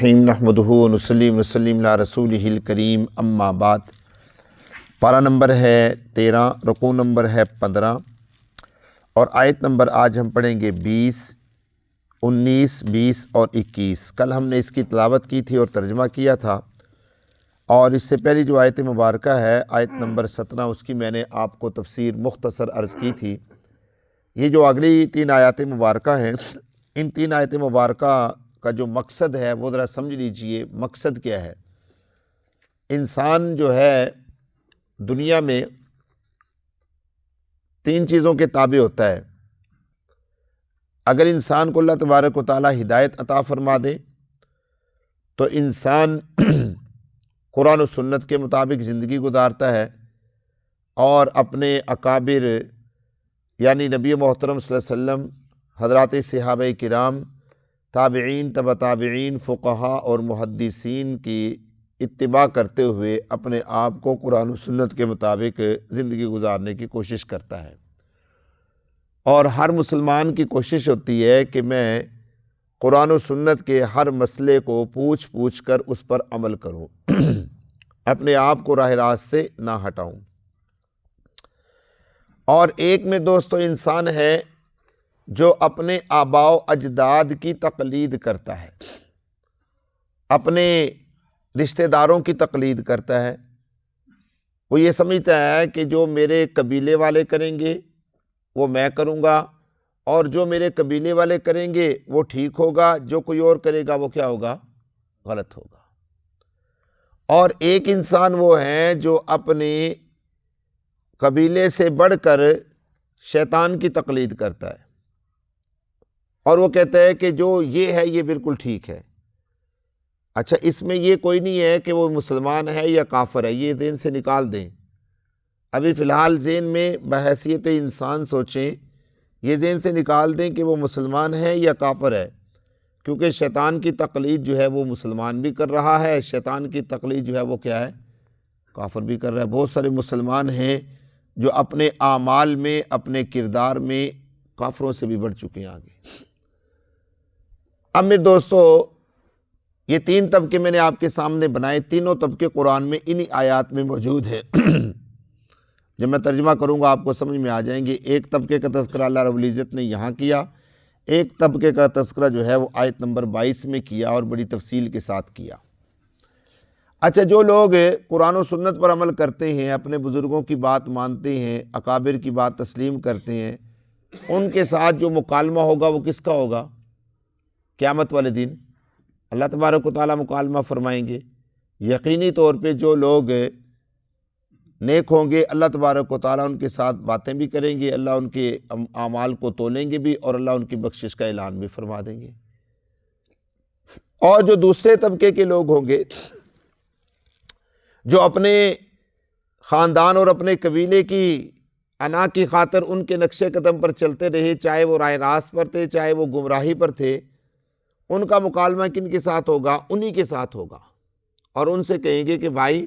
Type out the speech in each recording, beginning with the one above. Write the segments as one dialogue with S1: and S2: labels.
S1: الرحیم نحمدہ ونصلی ونسلم علی رسولہ الکریم اما بعد۔ پارہ نمبر ہے 13، رکوع نمبر ہے 15 اور آیت نمبر آج ہم پڑھیں گے 20، 19، 20 اور 21۔ کل ہم نے اس کی تلاوت کی تھی اور ترجمہ کیا تھا، اور اس سے پہلی جو آیت مبارکہ ہے آیت نمبر 17، اس کی میں نے آپ کو تفسیر مختصر عرض کی تھی۔ یہ جو اگلی 3 آیات مبارکہ ہیں، ان 3 آیت مبارکہ کا جو مقصد ہے وہ ذرا سمجھ لیجئے۔ مقصد کیا ہے؟ انسان جو ہے دنیا میں 3 چیزوں کے تابع ہوتا ہے۔ اگر انسان کو اللہ تبارک و تعالی ہدایت عطا فرما دے تو انسان قرآن و سنت کے مطابق زندگی گزارتا ہے اور اپنے اکابر یعنی نبی محترم صلی اللہ علیہ وسلم، حضرات صحابہ کرام، تابعین، تبع تابعین، فقہاء اور محدثین کی اتباع کرتے ہوئے اپنے آپ کو قرآن و سنت کے مطابق زندگی گزارنے کی کوشش کرتا ہے۔ اور ہر مسلمان کی کوشش ہوتی ہے کہ میں قرآن و سنت کے ہر مسئلے کو پوچھ کر اس پر عمل کروں، اپنے آپ کو راہ راست سے نہ ہٹاؤں۔ اور ایک میں دوستو انسان ہے جو اپنے آباء و اجداد کی تقلید کرتا ہے، اپنے رشتہ داروں کی تقلید کرتا ہے۔ وہ یہ سمجھتا ہے کہ جو میرے قبیلے والے کریں گے وہ میں کروں گا، اور جو میرے قبیلے والے کریں گے وہ ٹھیک ہوگا، جو کوئی اور کرے گا وہ کیا ہوگا؟ غلط ہوگا۔ اور ایک انسان وہ ہے جو اپنے قبیلے سے بڑھ کر شیطان کی تقلید کرتا ہے، اور وہ کہتا ہے کہ جو یہ ہے یہ بالکل ٹھیک ہے۔ اچھا، اس میں یہ کوئی نہیں ہے کہ وہ مسلمان ہے یا کافر ہے، یہ ذہن سے نکال دیں۔ ابھی فی الحال ذہن میں بحیثیت انسان سوچیں، یہ ذہن سے نکال دیں کہ وہ مسلمان ہے یا کافر ہے، کیونکہ شیطان کی تقلید جو ہے وہ مسلمان بھی کر رہا ہے، شیطان کی تقلید جو ہے وہ کیا ہے؟ کافر بھی کر رہا ہے۔ بہت سارے مسلمان ہیں جو اپنے اعمال میں، اپنے کردار میں کافروں سے بھی بڑھ چکے ہیں آگے۔ اب میرے دوستو، یہ 3 طبقے میں نے آپ کے سامنے بنائے، تینوں طبقے قرآن میں انہی آیات میں موجود ہیں۔ جب میں ترجمہ کروں گا آپ کو سمجھ میں آ جائیں گے۔ ایک طبقے کا تذکرہ اللہ رب العزت نے یہاں کیا، ایک طبقے کا تذکرہ جو ہے وہ آیت نمبر 22 میں کیا اور بڑی تفصیل کے ساتھ کیا۔ اچھا، جو لوگ قرآن و سنت پر عمل کرتے ہیں، اپنے بزرگوں کی بات مانتے ہیں، اکابر کی بات تسلیم کرتے ہیں، ان کے ساتھ جو مکالمہ ہوگا وہ کس کا ہوگا؟ قیامت والے دن اللہ تبارک و تعالیٰ مکالمہ فرمائیں گے۔ یقینی طور پہ جو لوگ نیک ہوں گے اللہ تبارک و تعالیٰ ان کے ساتھ باتیں بھی کریں گے، اللہ ان کے اعمال کو تولیں گے بھی، اور اللہ ان کی بخشش کا اعلان بھی فرما دیں گے۔ اور جو دوسرے طبقے کے لوگ ہوں گے جو اپنے خاندان اور اپنے قبیلے کی انا کی خاطر ان کے نقش قدم پر چلتے رہے، چاہے وہ راہ راست پر تھے چاہے وہ گمراہی پر تھے، ان کا مکالمہ کن کے ساتھ ہوگا؟ انہی کے ساتھ ہوگا، اور ان سے کہیں گے کہ بھائی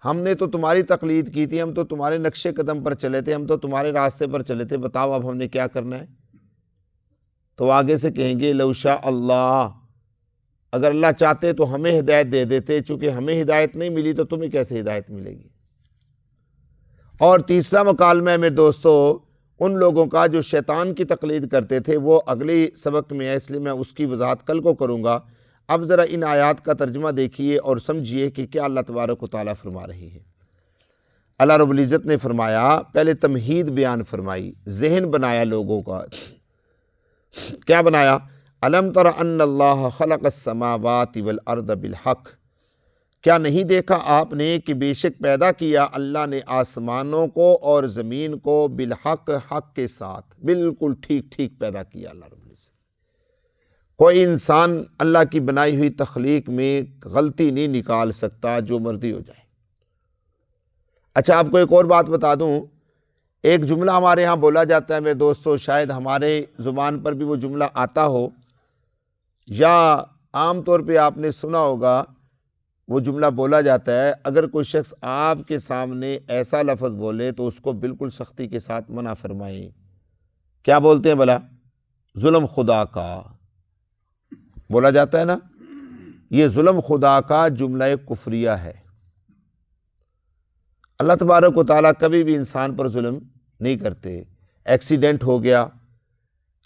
S1: ہم نے تو تمہاری تقلید کی تھی، ہم تو تمہارے نقش قدم پر چلے تھے، ہم تو تمہارے راستے پر چلے تھے، بتاؤ اب ہم نے کیا کرنا ہے؟ تو آگے سے کہیں گے لو شاء اللہ، اگر اللہ چاہتے تو ہمیں ہدایت دے دیتے، چونکہ ہمیں ہدایت نہیں ملی تو تمہیں کیسے ہدایت ملے گی؟ اور تیسرا مکالمہ ہے میرے دوستو ان لوگوں کا جو شیطان کی تقلید کرتے تھے، وہ اگلی سبق میں ہے، اس لیے میں اس کی وضاحت کل کو کروں گا۔ اب ذرا ان آیات کا ترجمہ دیکھیے اور سمجھیے کہ کیا اللہ تبارک و تعالیٰ فرما رہی ہے۔ اللہ رب العزت نے فرمایا، پہلے تمہید بیان فرمائی، ذہن بنایا لوگوں کا۔ کیا بنایا؟ الم تر ان اللہ خلق السماوات والارض بالحق، کیا نہیں دیکھا آپ نے کہ بے شک پیدا کیا اللہ نے آسمانوں کو اور زمین کو بالحق، حق کے ساتھ، بالکل ٹھیک پیدا کیا اللہ رب العزت۔ کوئی انسان اللہ کی بنائی ہوئی تخلیق میں غلطی نہیں نکال سکتا، جو مرضی ہو جائے۔ اچھا، آپ کو ایک اور بات بتا دوں، ایک جملہ ہمارے ہاں بولا جاتا ہے میرے دوستو، شاید ہمارے زبان پر بھی وہ جملہ آتا ہو یا عام طور پہ آپ نے سنا ہوگا، وہ جملہ بولا جاتا ہے، اگر کوئی شخص آپ کے سامنے ایسا لفظ بولے تو اس کو بالکل سختی کے ساتھ منع فرمائیں۔ کیا بولتے ہیں بھلا؟ ظلم خدا کا بولا جاتا ہے نا۔ یہ ظلم خدا کا جملہ کفریہ ہے۔ اللہ تبارک و تعالیٰ کبھی بھی انسان پر ظلم نہیں کرتے۔ ایکسیڈنٹ ہو گیا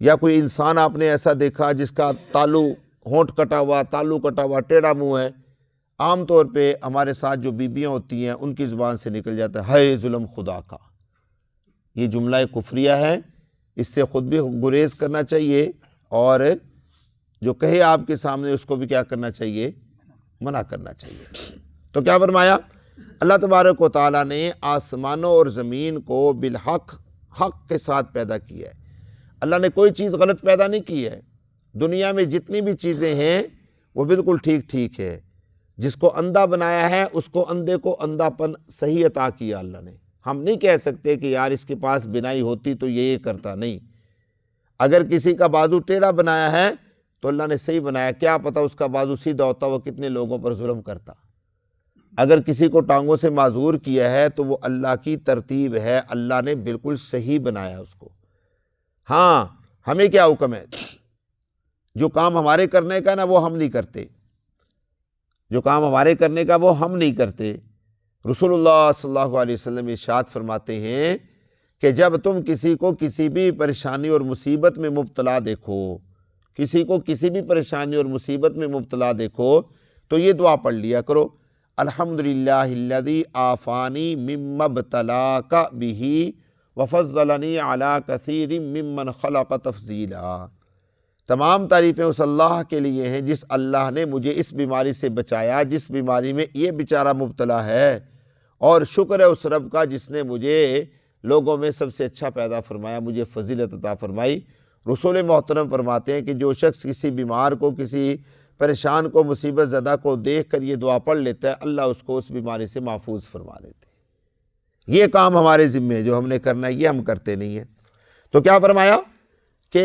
S1: یا کوئی انسان آپ نے ایسا دیکھا جس کا تالو ہونٹ کٹا ہوا، تالو کٹا ہوا، ٹیڑھا منہ ہے، عام طور پہ ہمارے ساتھ جو بیویاں ہوتی ہیں ان کی زبان سے نکل جاتا ہے ہائے ظلم خدا کا۔ یہ جملہ کفریہ ہے، اس سے خود بھی گریز کرنا چاہیے اور جو کہے آپ کے سامنے اس کو بھی کیا کرنا چاہیے؟ منع کرنا چاہیے۔ تو کیا فرمایا؟ اللہ تبارک و تعالیٰ نے آسمانوں اور زمین کو بالحق، حق کے ساتھ پیدا کیا ہے۔ اللہ نے کوئی چیز غلط پیدا نہیں کی ہے۔ دنیا میں جتنی بھی چیزیں ہیں وہ بالکل ٹھیک ٹھیک ہے۔ جس کو اندھا بنایا ہے اس کو اندھے کو اندھا پن صحیح عطا کیا اللہ نے۔ ہم نہیں کہہ سکتے کہ یار اس کے پاس بینائی ہوتی تو یہ کرتا، نہیں۔ اگر کسی کا بازو ٹیڑھا بنایا ہے تو اللہ نے صحیح بنایا، کیا پتہ اس کا بازو سیدھا ہوتا وہ کتنے لوگوں پر ظلم کرتا۔ اگر کسی کو ٹانگوں سے معذور کیا ہے تو وہ اللہ کی ترتیب ہے، اللہ نے بالکل صحیح بنایا اس کو۔ ہاں ہمیں کیا حکم ہے؟ جو کام ہمارے کرنے کا نا وہ ہم نہیں کرتے، جو کام ہمارے کرنے کا وہ ہم نہیں کرتے۔ رسول اللہ صلی اللہ علیہ وسلم ارشاد فرماتے ہیں کہ جب تم کسی کو کسی بھی پریشانی اور مصیبت میں مبتلا دیکھو، کسی کو کسی بھی پریشانی اور مصیبت میں مبتلا دیکھو تو یہ دعا پڑھ لیا کرو، الحمدللہ الذی عافانی مما ابتلاک بہ وفضلنی علی کثیر ممن خلق تفضیلا۔ تمام تعریفیں اس اللہ کے لیے ہیں جس اللہ نے مجھے اس بیماری سے بچایا جس بیماری میں یہ بیچارہ مبتلا ہے، اور شکر ہے اس رب کا جس نے مجھے لوگوں میں سب سے اچھا پیدا فرمایا، مجھے فضیلت عطا فرمائی۔ رسول محترم فرماتے ہیں کہ جو شخص کسی بیمار کو، کسی پریشان کو، مصیبت زدہ کو دیکھ کر یہ دعا پڑھ لیتا ہے، اللہ اس کو اس بیماری سے محفوظ فرما دیتے ہیں۔ یہ کام ہمارے ذمہ ہے جو ہم نے کرنا ہے، یہ ہم کرتے نہیں ہیں۔ تو کیا فرمایا کہ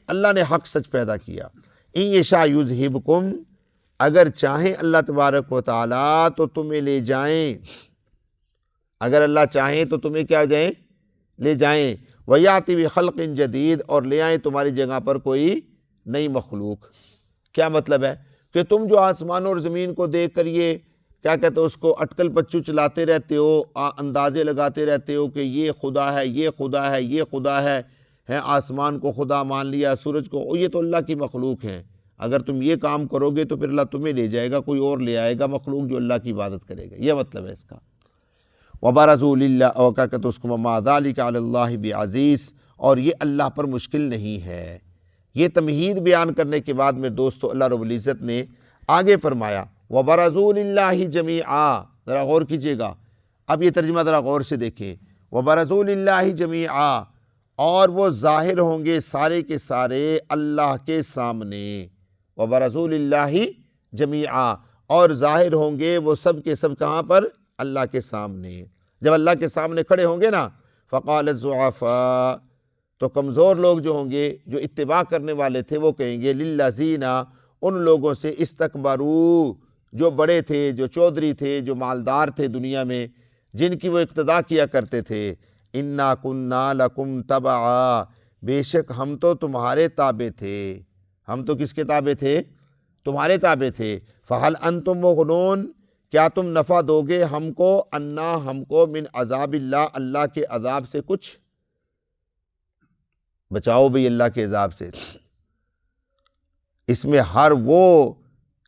S1: اللہ نے حق سچ پیدا کیا۔ ان یشاء یذہبکم، اگر چاہیں اللہ تبارک و تعالیٰ تو تمہیں لے جائیں، اگر اللہ چاہیں تو تمہیں کیا جائیں؟ لے جائیں۔ وَيَأْتِ بِخَلْقٍ جَدِيدٍ، اور لے آئیں تمہاری جگہ پر کوئی نئی مخلوق۔ کیا مطلب ہے؟ کہ تم جو آسمان اور زمین کو دیکھ کر یہ کیا کہتے ہو، اس کو اٹکل پچو چلاتے رہتے ہو، اندازے لگاتے رہتے ہو کہ یہ خدا ہے، یہ خدا ہے، یہ خدا ہے، آسمان کو خدا مان لیا، سورج کو، یہ تو اللہ کی مخلوق ہیں۔ اگر تم یہ کام کرو گے تو پھر اللہ تمہیں لے جائے گا، کوئی اور لے آئے گا مخلوق جو اللہ کی عبادت کرے گا، یہ مطلب ہے اس کا۔ وَبَرَزُوا لِلَّهِ، اور کیا کہتے اس کو، وَمَا ذَلِكَ عَلَى اللَّهِ بِعَزِيزٍ، اور یہ اللہ پر مشکل نہیں ہے۔ یہ تمہید بیان کرنے کے بعد میں دوستو اللہ رب العزت نے آگے فرمایا وَبَرَزُوا لِلَّهِ جَمِيعًا، ذرا غور کیجئے گا، اب یہ ترجمہ ذرا غور سے دیکھیں۔ وَبَرَزُوا لِلَّهِ جَمِيعًا، اور وہ ظاہر ہوں گے سارے کے سارے اللہ کے سامنے۔ وَبَرَزُوا لِلَّهِ جَمِيعًا، اور ظاہر ہوں گے وہ سب کے سب کہاں پر؟ اللہ کے سامنے۔ جب اللہ کے سامنے کھڑے ہوں گے نا، فَقَالَ الضُّعَفَاءُ، تو کمزور لوگ جو ہوں گے، جو اتباع کرنے والے تھے، وہ کہیں گے لِلَّذِينَ، ان لوگوں سے، استکبروا، جو بڑے تھے، جو چودھری تھے، جو مالدار تھے دنیا میں، جن کی وہ اقتداء کیا کرتے تھے، اِنَّا كُنَّا لَكُمْ تَبَعًا، بے شک ہم تو تمہارے تابع تھے۔ ہم تو کس کے تابع تھے؟ تمہارے تابع تھے۔ فَهَلْ أَنْتُمْ مُغْنُونَ، کیا تم نفع دو گے ہم کو، انا ہم کو، من عذاب اللہ، اللہ کے عذاب سے کچھ؟ بچاؤ بھئی اللہ کے عذاب سے۔ اس میں ہر وہ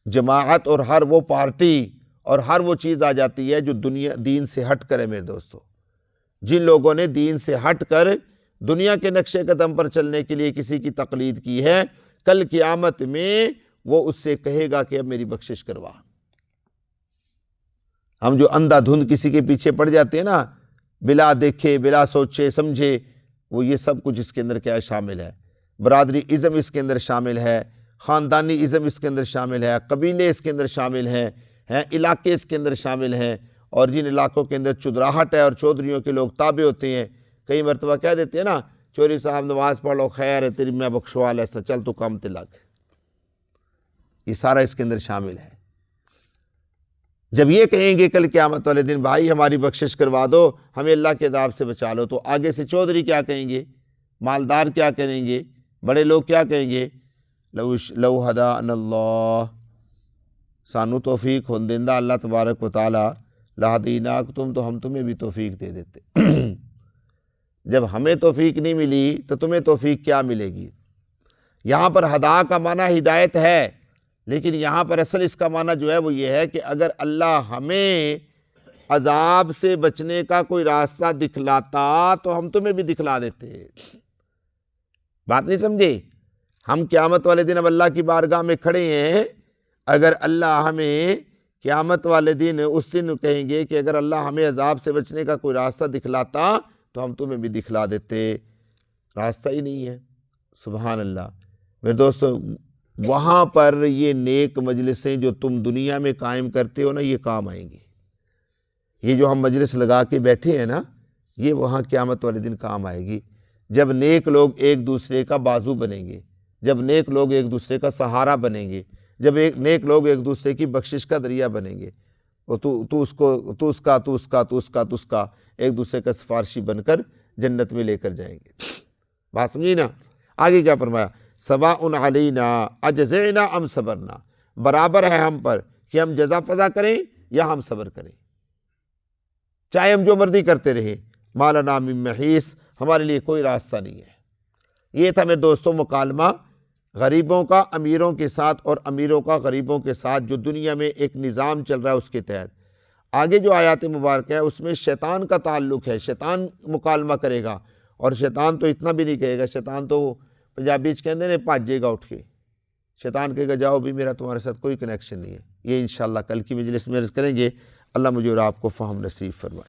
S1: جماعت اور ہر وہ پارٹی اور ہر وہ چیز آ جاتی ہے جو دین سے ہٹ کر ہے میرے دوستو۔ جن لوگوں نے دین سے ہٹ کر دنیا کے نقشے قدم پر چلنے کے لیے کسی کی تقلید کی ہے، کل قیامت میں وہ اس سے کہے گا کہ اب میری بخشش کروا۔ ہم جو اندھا دھند کسی کے پیچھے پڑ جاتے ہیں نا، بلا دیکھے، بلا سوچے سمجھے، وہ یہ سب کچھ اس کے اندر کیا شامل ہے؟ برادری ازم اس کے اندر شامل ہے، خاندانی ازم اس کے اندر شامل ہے، قبیلے اس کے اندر شامل ہیں، علاقے اس کے اندر شامل ہیں، اور جن علاقوں کے اندر چودراہٹ ہے اور چودھریوں کے لوگ تابع ہوتے ہیں، کئی مرتبہ کہہ دیتے ہیں نا، چوری صاحب نماز پڑھ لو، خیر ہے تیری میں بخشوال ایسا، چل تو کام تلک، یہ سارا اس کے اندر شامل ہے۔ جب یہ کہیں گے کل قیامت والے دن بھائی ہماری بخشش کروا دو، ہمیں اللہ کے عذاب سے بچا لو، تو آگے سے چودھری کیا کہیں گے، مالدار کیا کہیں گے، بڑے لوگ کیا کہیں گے، لو ہدانا اللہ، سانو توفیق ہون دیندا اللہ تبارک و تعالی لہدیناک تم تو ہم تمہیں بھی توفیق دے دیتے۔ جب ہمیں توفیق نہیں ملی تو تمہیں توفیق کیا ملے گی؟ یہاں پر ہدا کا معنی ہدایت ہے، لیکن یہاں پر اصل اس کا معنی جو ہے وہ یہ ہے کہ اگر اللہ ہمیں عذاب سے بچنے کا کوئی راستہ دکھلاتا تو ہم تمہیں بھی دکھلا دیتے۔ بات نہیں سمجھے؟ ہم قیامت والے دن اب اللہ کی بارگاہ میں کھڑے ہیں، اگر اللہ ہمیں قیامت والے دن اس دن کہیں گے کہ اگر اللہ ہمیں عذاب سے بچنے کا کوئی راستہ دکھلاتا تو ہم تمہیں بھی دکھلا دیتے، راستہ ہی نہیں ہے۔ سبحان اللہ۔ میرے دوستو، وہاں پر یہ نیک مجلسیں جو تم دنیا میں قائم کرتے ہو نا، یہ کام آئیں گی۔ یہ جو ہم مجلس لگا کے بیٹھے ہیں نا، یہ وہاں قیامت والے دن کام آئے گی، جب نیک لوگ ایک دوسرے کا بازو بنیں گے، جب نیک لوگ ایک دوسرے کا سہارا بنیں گے، جب نیک لوگ ایک دوسرے کی بخشش کا ذریعہ بنیں گے، وہ تو اس کا ایک دوسرے کا سفارشی بن کر جنت میں لے کر جائیں گے۔ بات سمجھی نا؟ آگے کیا فرمایا؟ سواء علینا اجزعنا ام صبرنا، برابر ہے ہم پر کہ ہم جزا فضا کریں یا ہم صبر کریں، چاہے ہم جو مرضی کرتے رہیں، ما لنا من محیص، ہمارے لیے کوئی راستہ نہیں ہے۔ یہ تھا میرے دوستوں مکالمہ غریبوں کا امیروں کے ساتھ اور امیروں کا غریبوں کے ساتھ، جو دنیا میں ایک نظام چل رہا ہے اس کے تحت۔ آگے جو آیات مبارکہ ہے اس میں شیطان کا تعلق ہے، شیطان مکالمہ کرے گا، اور شیطان تو اتنا بھی نہیں کہے گا، شیطان تو پنجابی کہندے نے بھاجے گا اٹھ کے، شیطان کہے گا جاؤ بھی، میرا تمہارے ساتھ کوئی کنیکشن نہیں ہے۔ یہ انشاءاللہ کل کی مجلس میں عرض کریں گے۔ اللہ مجھے اور آپ کو فہم نصیب فرمائے۔